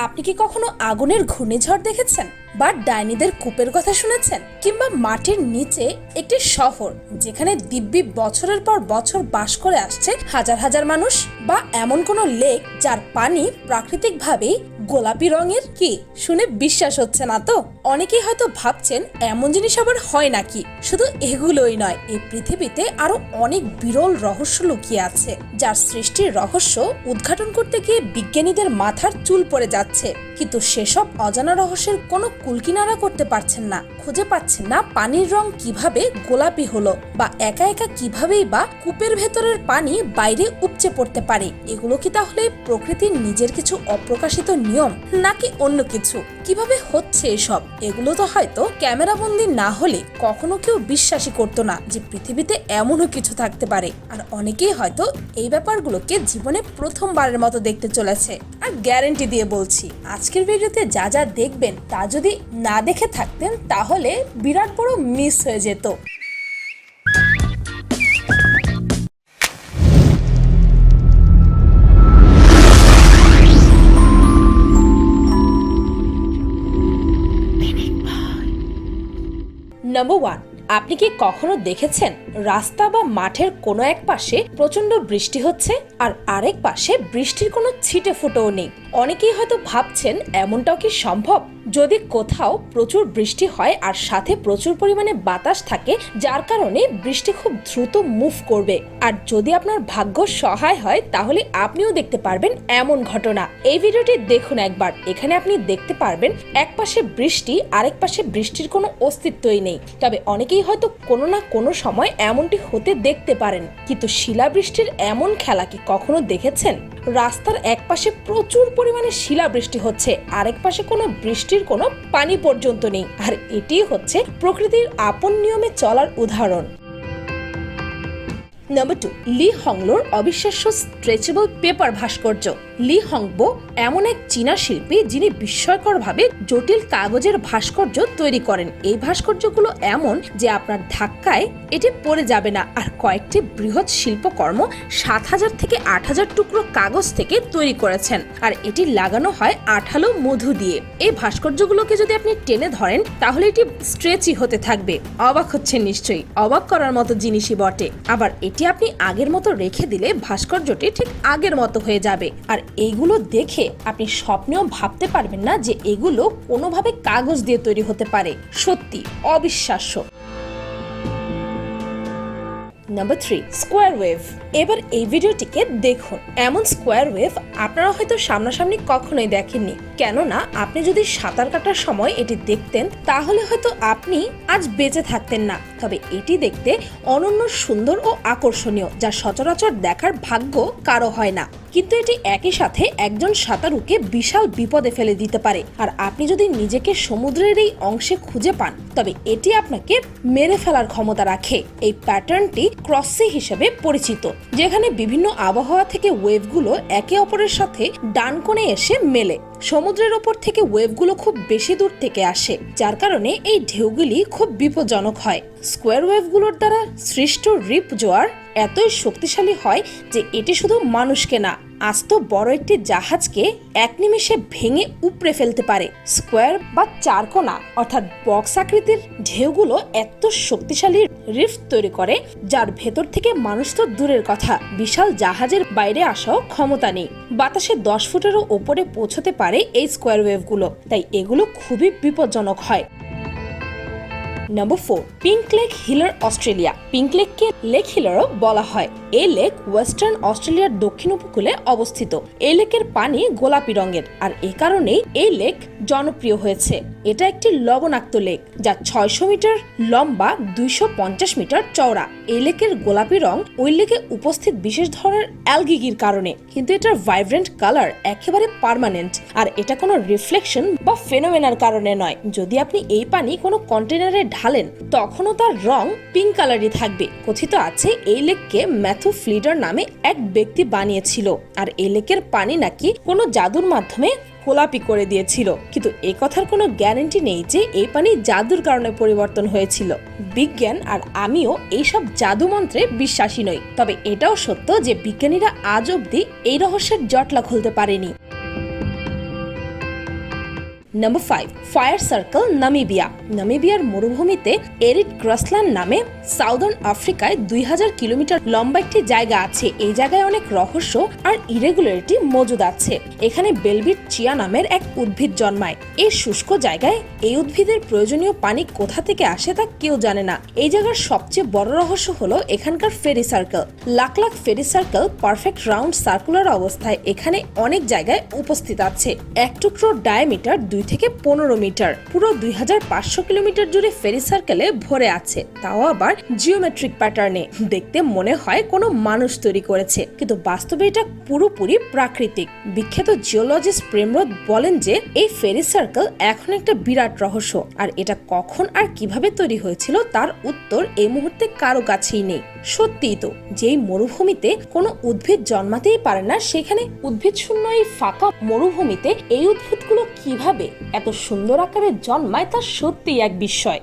আপনি কি কখনো আগুনের ঘূর্ণিঝড় দেখেছেন বা ডাইনিদের কূপের কথা শুনেছেন কিংবা মাটির নিচে একটি শহর যেখানে দিব্যি বছরের পর বছর বাস করে আসছে হাজার হাজার মানুষ, বা এমন কোনো লেক যার পানি প্রাকৃতিকভাবেই গোলাপি রঙের? কি শুনে বিশ্বাস হচ্ছে না তো? অনেকেই হয়তো ভাবছেন এমন জিনিস আবার হয় নাকি। শুধু এগুলোই নয়, এই পৃথিবীতে আরো অনেক বিরল রহস্য লুকিয়ে আছে যার সৃষ্টির রহস্য উদ্ঘাটন করতে গিয়ে বিজ্ঞানীদের মাথার চুল পড়ে যাচ্ছে। কিন্তু সেসব অজানা রহস্যের কোনো কুলকিনারা করতে পারছেন না, খুঁজে পাচ্ছেন না পানির রং কিভাবে গোলাপি হলো, বা একা একা কিভাবেই বা কূপের ভেতরের পানি বাইরে উপচে পড়তে পারে। এগুলো কি তাহলে প্রকৃতির নিজের কিছু অপ্রকাশিত নিয়ম, নাকি অন্য কিছু? কিভাবে হচ্ছে এসব? এগুলো তো হয়তো ক্যামেরাবন্দি না হলে কখনো কেউ বিশ্বাসই করতো না যে পৃথিবীতে এমনও কিছু থাকতে পারে। আর অনেকেই হয়তো এই ব্যাপারগুলোকে জীবনে প্রথমবারের মতো দেখতে চলেছে। আর গ্যারান্টি দিয়ে বলছি, আজকের ভিডিওতে যা যা দেখবেন তা যদি না দেখে থাকতেন তাহলে বিরাট বড় মিস হয়ে যেত। নাম্বার 1, আপনি কি কখনো দেখেছেন রাস্তা বা মাঠের কোনো এক পাশে প্রচন্ড বৃষ্টি হচ্ছে আর আরেক পাশে বৃষ্টির কোনো ছিটে ফোঁটাও নেই? অনেকেই হয়তো ভাবছেন এমনটাও কি সম্ভব? যদি কোথাও প্রচুর বৃষ্টি হয় আর সাথে প্রচুর পরিমাণে বাতাস থাকে যার কারণে বৃষ্টি খুব দ্রুত মুভ করবে, আর যদি আপনার ভাগ্য সহায় হয় তাহলে আপনিও দেখতে পারবেন এমন ঘটনা। এই ভিডিওটি দেখুন একবার। এখানে আপনি দেখতে পারবেন এক পাশে বৃষ্টি, আরেক পাশে বৃষ্টির কোনো অস্তিত্বই নেই। তবে অনেকেই হয়তো কোনো না কোনো সময় এমনটি হতে দেখতে পারেন। কিন্তু শিলাবৃষ্টির এমন খেলা কি কখনো দেখেছেন? রাস্তার এক পাশে প্রচুর পরিমাণে শিলাবৃষ্টি হচ্ছে, আরেক পাশে কোনো বৃষ্টির কোনো পানি পর্যন্ত নেই। আর এটি হচ্ছে প্রকৃতির আপন নিয়মে চলার উদাহরণ। নাম্বার 2, লি হংলোর অবিশ্বাস্য স্ট্রেচেবল পেপার ভাস্কর্য। লি হংবো এমন এক চীনা শিল্পী যিনি বিস্ময়করভাবে জটিল কাগজের ভাস্কর্য তৈরি করেন। এই ভাস্কর্যগুলো এমন যে আপনার ধাক্কায় এটি পড়ে যাবে না। আর কয়েকটি বৃহৎ শিল্পকর্ম 7,000 থেকে 8,000 টুকরো কাগজ থেকে তৈরি করেছেন, আর এটি লাগানো হয় আঠালো মধু দিয়ে। এই ভাস্কর্যগুলোকে যদি আপনি টেনে ধরেন তাহলে এটি স্ট্রেচি হতে থাকবে। অবাক হচ্ছেন নিশ্চয়ই, অবাক করার মতো জিনিসই বটে। আবার এটি আপনি আগের মতো রেখে দিলে ভাস্কর্যটি ঠিক আগের মতো হয়ে যাবে। আর এইগুলো দেখে আপনি স্বপ্নেও ভাবতে পারবেন না যে এগুলো কোনোভাবে কাগজ দিয়ে তৈরি হতে পারে। সত্যি অবিশ্বাস্য। Number 3, square wave. এবার এই ভিডিওটিকে দেখুন। এমন স্কোয়ার ওয়েভ আপনারা হয়তো সামনাসামনি কখনোই দেখেননি, কেননা আপনি যদি সাঁতার কাটার সময় এটি দেখতেন তাহলে হয়তো আপনি আজ বেঁচে থাকতেন না। তবে এটি দেখতে অনন্য সুন্দর ও আকর্ষণীয়, যা সচরাচর দেখার ভাগ্য কারো হয় না। কিন্তু এটি একই সাথে একজন সাঁতারুকে বিশাল বিপদে ফেলে দিতে পারে। আর আপনি যদি নিজেকে সমুদ্রের এই অংশে খুঁজে পান তবে এটি আপনাকে মেরে ফেলার ক্ষমতা রাখে। এই প্যাটার্নটি ক্রসসি হিসেবে পরিচিত, যেখানে বিভিন্ন আবহাওয়া থেকে ওয়েভগুলো একে অপরের সাথে ডান কোণে এসে মেলে। সমুদ্রের ওপর থেকে ওয়েভগুলো খুব বেশি দূর থেকে আসে, যার কারণে এই ঢেউগুলি খুব বিপজ্জনক হয়। স্কোয়ার ওয়েভগুলোর দ্বারা সৃষ্ট রিপ জোয়ার এতই শক্তিশালী হয় যে এটি শুধু মানুষকে না, আস্ত বড় একটি জাহাজকে এক নিমেষে ভেঙে উপড়ে ফেলতে পারে। স্কোয়ার বা চারকোনা অর্থাৎ বক্স আকৃতির ঢেউগুলো এত শক্তিশালী রিফ তৈরি করে যার ভেতর থেকে মানুষ তো দূরের কথা, বিশাল জাহাজের বাইরে আসাও ক্ষমতা নেই। বাতাসে 10 ফুটেরও ওপরে পৌঁছতে পারে এই স্কোয়ার ওয়েভগুলো, তাই এগুলো খুবই বিপজ্জনক হয়। Number 4, pink lake Hillier, Australia. Pink লেককে লেক হিলারও বলা হয়। এই লেক ওয়েস্টার্ন অস্ট্রেলিয়ার দক্ষিণ উপকূলে অবস্থিত। এই লেকের পানি গোলাপি রঙের, আর এ কারণেই এই লেক জনপ্রিয় হয়েছে। এটা একটি লবণাক্ত লেক যা 600 মিটার লম্বা, 250 মিটার চওড়া। এই লেকের গোলাপি রং ওই লেকে উপস্থিত বিশেষ ধরনের অ্যালগির কারণে, কিন্তু এটার ভাইব্রেন্ট কালার একেবারে পার্মানেন্ট। আর এটা কোনো রিফ্লেকশন বা ফেনোমেনার কারণে নয়। যদি আপনি এই পানি কোনো কন্টেনারে ঢালেন তখনও তার রং পিঙ্ক কালারই থাকবে। কথিত আছে এই লেককে ম্যাথু ফ্লিডার নামে এক ব্যক্তি বানিয়েছিল, আর এই লেকের পানি নাকি কোনো জাদুর মাধ্যমে গোলাপি করে দিয়েছিল। কিন্তু এ কথার কোনো গ্যারান্টি নেই যে এই পানি জাদুর কারণে পরিবর্তন হয়েছিল। বিজ্ঞান আর আমিও এইসব জাদু মন্ত্রে বিশ্বাসী নই, তবে এটাও সত্য যে বিজ্ঞানীরা আজ অবধি এই রহস্যের জটলা খুলতে পারেনি। Number 5, fire circle Namibia. নামিবিয়ার মরুভূমিতে এরিড গ্রাসল্যান্ড নামে সাউদার্ন আফ্রিকায় 2000 কিলোমিটার লম্বা একটি জায়গা আছে। এই জায়গায় অনেক রহস্য আর ইরেগুলারিটি মজুদ আছে। এখানে বেলবিট চিয়া নামের এক উদ্ভিদ জন্মায়। এই শুষ্ক জায়গায় এই উদ্ভিদের প্রয়োজনীয় পানি কোথা থেকে আসে তা কেউ জানে না। এই জায়গার সবচেয়ে বড় রহস্য হলো এখানকার ফেরি সার্কেল। লাখ লাখ ফেরি সার্কেল পারফেক্ট রাউন্ড সার্কুলার অবস্থায় এখানে অনেক জায়গায় উপস্থিত আছে। এক টুকরো ডায়ামিটার 2 থেকে 15 মিটার। পুরো 2500 কিলোমিটার জুড়ে ফেরি সার্কেলে ভরে আছে, তাও আবার জিওমেট্রিক প্যাটার্নে। দেখতে মনে হয় কোনো মানুষ তৈরি করেছে, কিন্তু বাস্তবে এটা পুরোপুরি প্রাকৃতিক। বিখ্যাত জিওলজিস্ট প্রেমরোদ বলেন যে এই ফেরি সার্কেল এখন একটা বিরাট রহস্য, আর এটা কখন আর কিভাবে তৈরি হয়েছিল তার উত্তর এই মুহূর্তে কারো কাছেই নেই। সত্যিই তো, যেই মরুভূমিতে কোনো উদ্ভিদ জন্মাতেই পারে না, সেখানে উদ্ভিদ শূন্য এই ফাঁকা মরুভূমিতে এই উদ্ভিদগুলো কিভাবে এত সুন্দর আকারে জন্মায় তা সত্যিই এক বিস্ময়।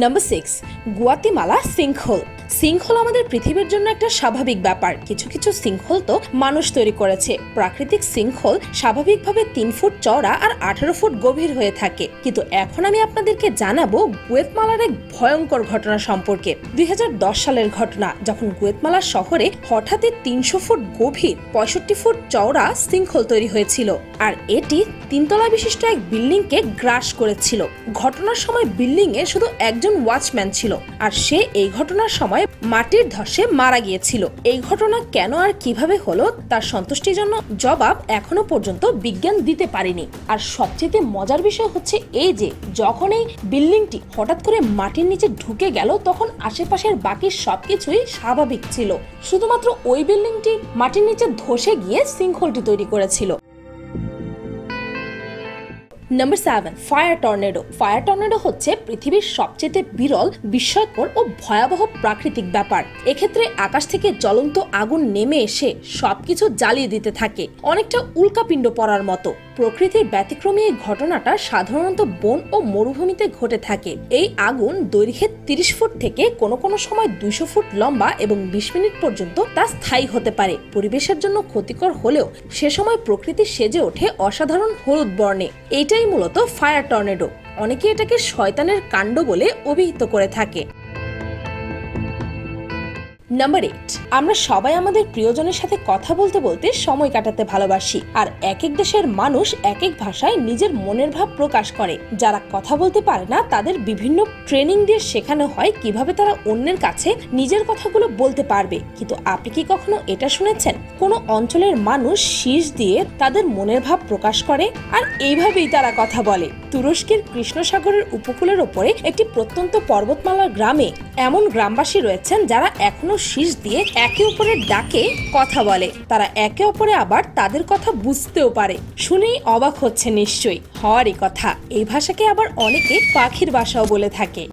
Number 6, Guatemala sinkhole. সিঙ্কহোল আমাদের পৃথিবীর জন্য একটা স্বাভাবিক ব্যাপার। কিছু কিছু সিঙ্কহোল তো মানুষ তৈরি করেছে। প্রাকৃতিক সিঙ্কহোল স্বাভাবিকভাবে 3 ফুট চওড়া আর 18 ফুট গভীর হয়ে থাকে। কিন্তু এখন আমি আপনাদেরকে জানাবো গুয়াতেমালার এক ভয়ঙ্কর ঘটনা সম্পর্কে। 2010 সালের ঘটনা, যখন গুয়াতেমালা শহরে হঠাৎই 300 ফুট গভীর 65 ফুট চওড়া সিঙ্কহোল তৈরি হয়েছিল, আর এটি 3 তলা বিশিষ্ট এক বিল্ডিং কে গ্রাস করেছিল। ঘটনার সময় বিল্ডিং এ শুধু একজন ওয়াচম্যান ছিল, আর সে এই ঘটনার সময় মাটির ধসে মারা গিয়েছিল। এই ঘটনা কেন আর কিভাবে হলো তার সন্তুষ্টিজনক জবাব এখনো পর্যন্ত বিজ্ঞান দিতে পারেনি। আর সবচেয়ে মজার বিষয় হচ্ছে এই যে যখন এই বিল্ডিংটি হঠাৎ করে মাটির নিচে ঢুকে গেল, তখন আশেপাশের বাকি সবকিছুই স্বাভাবিক ছিল। শুধুমাত্র ওই বিল্ডিংটি মাটির নিচে ধসে গিয়ে সিঙ্কহোলটি তৈরি করেছিল। Number 7, fire tornado. Fire tornado হচ্ছে পৃথিবীর সবচেয়ে বিরল, বিস্ময়কর ও ভয়াবহ প্রাকৃতিক ব্যাপার। এক্ষেত্রে আকাশ থেকে জ্বলন্ত আগুন নেমে এসে সবকিছু জ্বালিয়ে দিতে থাকে, অনেকটা উল্কাপিণ্ড পড়ার মতো। প্রকৃতির ব্যতিক্রমী এই ঘটনাটা সাধারণত বন ও মরুভূমিতে ঘটে থাকে। এই আগুন দৈর্ঘ্যে 30 ফুট থেকে কোনো কোনো সময় 200 ফুট লম্বা এবং 20 মিনিট পর্যন্ত তা স্থায়ী হতে পারে। পরিবেশের জন্য ক্ষতিকর হলেও সে সময় প্রকৃতি সেজে ওঠে অসাধারণ হলুদ বর্ণে। এইটাই মূলত ফায়ার টর্নেডো। অনেকে এটাকে শয়তানের কাণ্ড বলে অভিহিত করে থাকে। নাম্বার 8, আমরা সবাই আমাদের প্রিয়জনের সাথে কথা বলতে বলতে সময় কাটাতে ভালোবাসি, আর এক এক দেশের মানুষ এক এক ভাষায় নিজের মনের ভাব প্রকাশ করে। যারা কথা বলতে পারে না তাদের বিভিন্ন ট্রেনিং দিয়ে শেখানো হয় কিভাবে তারা অন্যের কাছে নিজের কথাগুলো বলতে পারবে। কিন্তু আপনি কি কখনো এটা শুনেছেন কোনো অঞ্চলের মানুষ শীষ দিয়ে তাদের মনের ভাব প্রকাশ করে, আর এইভাবেই তারা কথা বলে? তুরস্কের কৃষ্ণ সাগরের উপকূলের ওপরে একটি প্রত্যন্ত পর্বতমালার গ্রামে এমন গ্রামবাসী রয়েছেন যারা এখনো শীষ দিয়ে একে অপরের ডাকে কথা বলে। তারা একে অপরে আবার তাদের কথা বুঝতেও পারে। শুনেই অবাক হচ্ছে নিশ্চয়ই, হওয়ারই কথা। এই ভাষাকে আবার অনেকে পাখির ভাষাও বলে থাকে।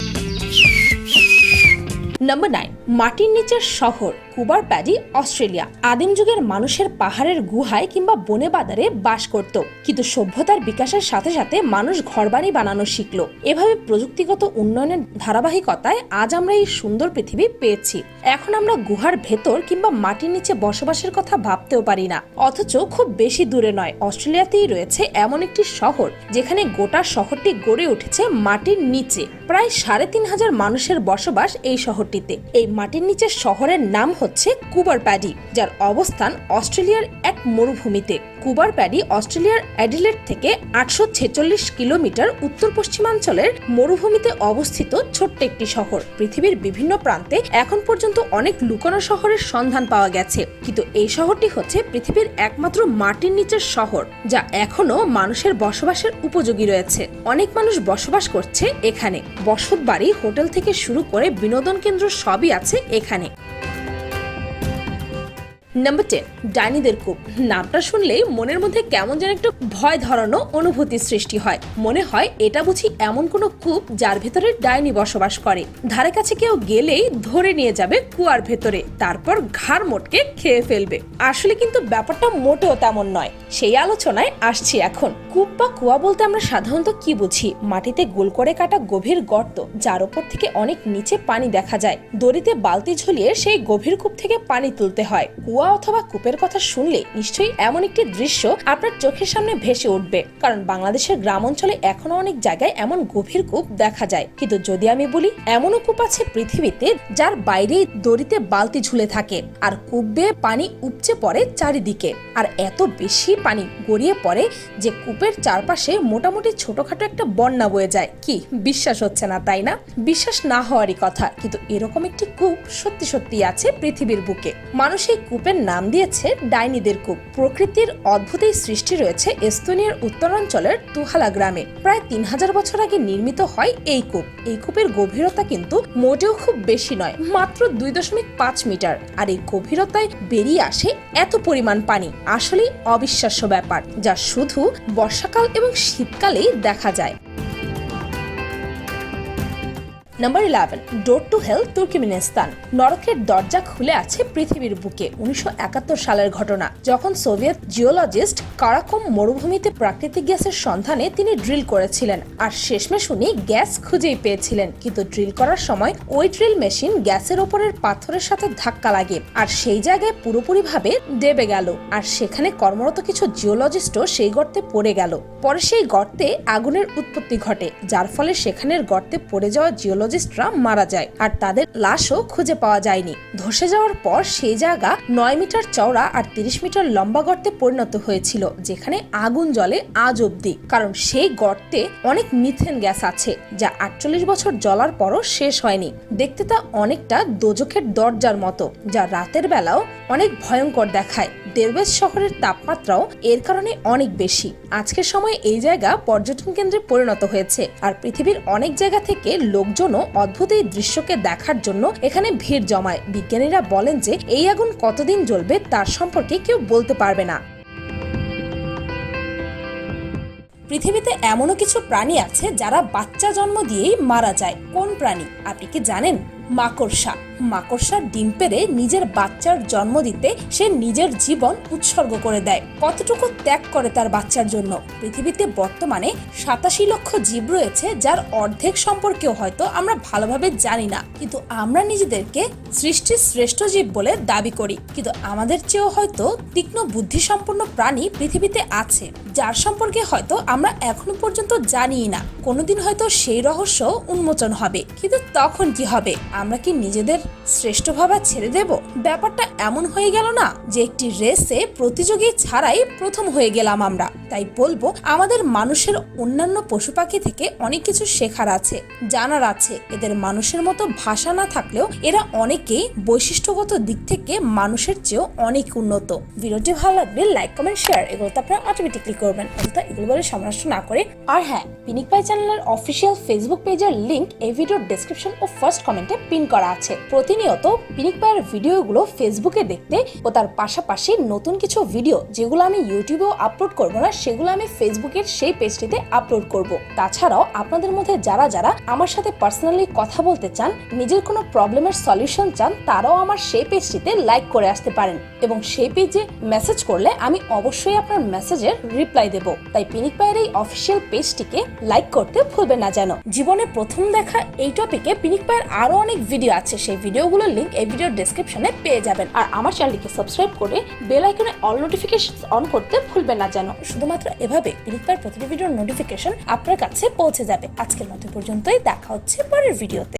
নাম্বার 9, মাটির নিচের শহর কুবার প্যাডি, অস্ট্রেলিয়া। আদিম যুগের মানুষের পাহাড়ের গুহায় কিংবা বনে বাদারে বাস করত, কিন্তু সভ্যতার বিকাশের সাথে সাথে মানুষ ঘরবাড়ি বানানো শিখলো। এভাবে প্রযুক্তিগত উন্নয়নের ধারাবাহিকতায় আজ আমরা এই সুন্দর পৃথিবী পেয়েছি। এখন আমরা গুহার ভেতর কিংবা মাটির নিচে বসবাসের কথা ভাবতেও পারি না। অথচ খুব বেশি দূরে নয়, অস্ট্রেলিয়াতেই রয়েছে এমন একটি শহর যেখানে গোটা শহরটি গড়ে উঠেছে মাটির নিচে। প্রায় 3500 মানুষের বসবাস এই শহরটিতে। এই মাটির নিচের শহরের নাম হচ্ছে কুবার প্যাডি, যার অবস্থান অস্ট্রেলিয়ার এক মরুভূমিতে। কুবার প্যাডি অস্ট্রেলিয়ার অ্যাডিলেড থেকে 846 কিলোমিটার উত্তর পশ্চিমাঞ্চলের মরুভূমিতে অবস্থিত ছোট্ট একটি শহর। পৃথিবীর বিভিন্ন প্রান্তে এখন পর্যন্ত অনেক লুকানো শহরের সন্ধান পাওয়া গেছে, কিন্তু এই শহরটি হচ্ছে পৃথিবীর একমাত্র মাটির নিচের শহর যা এখনো মানুষের বসবাসের উপযোগী রয়েছে। অনেক মানুষ বসবাস করছে এখানে। বসত বাড়ি, হোটেল থেকে শুরু করে বিনোদন কেন্দ্র সবই আছে এখানে। নাম্বার 10, ডাইনিদের কূপ। নামটা শুনলেই মনের মধ্যে কেমন যেন একটু ভয় ধরানো অনুভূতি সৃষ্টি হয়। মনে হয় এটা বুঝি এমন কোনো কূপ যার ভেতরে ডাইনি বসবাস করে। ধারে কাছে কেউ গেলেই ধরে নিয়ে যাবে কুয়ার ভেতরে, তারপর ঘাড় মোটকে খেয়ে ফেলবে। আসলে কিন্তু ব্যাপারটা মোটেও তেমন নয়। সেই আলোচনায় আসছি এখন। কূপ বা কুয়া বলতে আমরা সাধারণত কি বুঝি? মাটিতে গোল করে কাটা গভীর গর্ত, যার উপর থেকে অনেক নিচে পানি দেখা যায়। দড়িতে বালতি ঝুলিয়ে সেই গভীর কূপ থেকে পানি তুলতে হয়। কুয়া কুয়া অথবা কূপের কথা শুনলে নিশ্চয়ই এমন একটি দৃশ্য আপনার চোখের সামনে ভেসে উঠবে, কারণ বাংলাদেশের গ্রাম অঞ্চলে এখনো অনেক জায়গায় এমন গভীর কূপ দেখা যায়। কিন্তু যদি আমি বলি, এমনও কূপ আছে পৃথিবীতে যার বাইরে দড়িতে বালতি ঝুলে থাকে, আর কূপ বেয়ে পানি উপচে পড়ে চারিদিকে, আর এত বেশি পানি গড়িয়ে পড়ে যে কূপের চারপাশে মোটামুটি ছোটখাটো একটা বন্যা বয়ে যায়। কি বিশ্বাস হচ্ছে না, তাই না? বিশ্বাস না হওয়ারই কথা, কিন্তু এরকম একটি কূপ সত্যি সত্যি আছে পৃথিবীর বুকে। মানুষ এই কূপের নাম দিয়েছে ডাইনিদের কূপ। প্রকৃতির অদ্ভুত এই সৃষ্টি রয়েছে এস্তোনিয়ার উত্তরাঞ্চলের তুহালা গ্রামে। প্রায় 3000 বছর আগে নির্মিত হয় এই কূপ। এই কূপের গভীরতা কিন্তু মোটেও খুব বেশি নয়, মাত্র 2.5 মিটার। আর এই গভীরতায় বেরিয়ে আসে এত পরিমাণ পানি, আসলেই অবিশ্বাস্য ব্যাপার, যা শুধু বর্ষাকাল এবং শীতকালেই দেখা যায়। Number 11, door to hell, Turkmenistan. নরকের দরজা খুলে আছে পৃথিবীর বুকে। 1971 সালের ঘটনা, যখন সোভিয়েত জিওলজিস্ট কারাকোম মরুভূমিতে প্রাকৃতিক গ্যাসের সন্ধানে তিনি ড্রিল করেছিলেন, আর শেষমেশ উনি গ্যাস খুঁজেই পেয়েছিলেন। কিন্তু ড্রিল করার সময় ওই ড্রিল মেশিন গ্যাসের ওপরের পাথরের সাথে ধাক্কা লাগে, আর সেই জায়গায় পুরোপুরিভাবে দেবে গেল। আর সেখানে কর্মরত কিছু জিওলজিস্টও সেই গর্তে পড়ে গেল। পরে সেই গর্তে আগুনের উৎপত্তি ঘটে, যার ফলে সেখানের গর্তে পড়ে যাওয়া জিওলজিস্টরা মারা যায়, আর তাদের লাশও খুঁজে পাওয়া যায়নি। ধসে যাওয়ার পর সেই জায়গা 9 মিটার চওড়া আর 30 মিটার লম্বা গর্তে পরিণত হয়েছিল, যেখানে আগুন জ্বলে আজ অব্দি। কারণ সেই গর্তে অনেক মিথেন গ্যাস আছে, যা 48 বছর জ্বলার পরও শেষ হয়নি। দেখতে তা অনেকটা দোজখের দরজার মতো, যা রাতের বেলাও অনেক ভয়ঙ্কর দেখায়। দেরবেজ শহরের তাপমাত্রাও এর কারণে অনেক বেশি। আজকের সময় এই জায়গা পর্যটন কেন্দ্রে পরিণত হয়েছে, আর পৃথিবীর অনেক জায়গা থেকে লোকজনও অদ্ভুত এই দৃশ্যকে দেখার জন্য এখানে ভিড় জমায়। বিজ্ঞানীরা বলেন যে এই আগুন কতদিন জ্বলবে তার সম্পর্কে কেউ বলতে পারবে না। পৃথিবীতে এমনও কিছু প্রাণী আছে যারা বাচ্চা জন্ম দিয়েই মারা যায়। কোন প্রাণী আপনি কি জানেন? মাকড়সা। মাকড়সার ডিম পেড়ে নিজের বাচ্চার জন্ম দিতে সে নিজের জীবন উৎসর্গ করে দেয়। কতটুকু ত্যাগ করে তার বাচ্চার জন্য। পৃথিবীতে বর্তমানে 87 লক্ষ জীব রয়েছে, যার অর্ধেক সম্পর্কেও হয়তো আমরা ভালোভাবে জানি না, কিন্তু আমরা নিজেদেরকে সৃষ্টির শ্রেষ্ঠ জীব বলে দাবি করি। কিন্তু আমাদের চেয়েও হয়তো তীক্ষ্ণ বুদ্ধিসম্পন্ন প্রাণী পৃথিবীতে আছে, যার সম্পর্কে হয়তো আমরা এখনো পর্যন্ত জানিই না। কোনোদিন হয়তো সেই রহস্য উন্মোচন হবে, কিন্তু তখন কি হবে? আমরা কি নিজেদের শ্রেষ্ঠ ভাবা ছেড়ে দেব? ব্যাপারটা এমন হয়ে গেল না যে একটি রেসে প্রতিযোগী ছাড়াই প্রথম হয়ে গেলাম আমরা। তাই বলবো, আমাদের মানুষের অন্যান্য পশু পাখি থেকে অনেক কিছু শেখার আছে, জানার আছে। এদের মানুষের মতো ভাষা না থাকলেও এরা অনেকেই বৈশিষ্ট্যগত দিক থেকে মানুষের চেয়েও অনেক উন্নত। ভিডিওটি ভালো লাগলে লাইক, কমেন্ট, শেয়ার এগুলো তো আপনারা অটোমেটিকলি করবেন, অযথা এগুলো বলে সমালোচনা না করে। আর হ্যাঁ, পিনিক পাই চ্যানেলের অফিসিয়াল ফেসবুক পেজের লিংক এই ভিডিওর ডেসক্রিপশন ও ফার্স্ট কমেন্টে পিন করা আছে। প্রতিনিয়ত পিনিক পাইয়ের ভিডিওগুলো ফেসবুকে দেখতে ও তার পাশাপাশি নতুন কিছু ভিডিও যেগুলো আমি ইউটিউবেও আপলোড করব না, সেগুলো আমি ফেসবুকের সেই পেজটিতে আপলোড করব। তাছাড়াও আপনাদের মধ্যে যারা যারা আমার সাথে পার্সোনালি কথা বলতে চান, নিজের কোনো প্রবলেমের সলিউশন চান, তারাও আমার সেই পেজটিতে লাইক করে আসতে পারেন, এবং সেই পেজে মেসেজ করলে আমি অবশ্যই আপনার মেসেজের রিপ্লাই দেব। তাই পিনিক পাইয়ের এই অফিসিয়াল পেজটিকে লাইক করতে ভুলবেন না যেন। জীবনে প্রথম দেখা এই টপিকে পিনিক পাইয়ের আরো অনেক ভিডিও আছে, সেই ভিডিওগুলোর লিংক এই ভিডিওর ডেসক্রিপশনে পেয়ে যাবেন। আর আমার চ্যানেলটিকে সাবস্ক্রাইব করে বেল আইকনে অল নোটিফিকেশন অন করতে ভুলবেন না যেন। শুধুমাত্র এভাবে পিনিক পাইয়ের প্রতিটি ভিডিওর নোটিফিকেশন আপনার কাছে পৌঁছে যাবে। আজকের মতো পর্যন্তই, দেখা হচ্ছে পরের ভিডিওতে।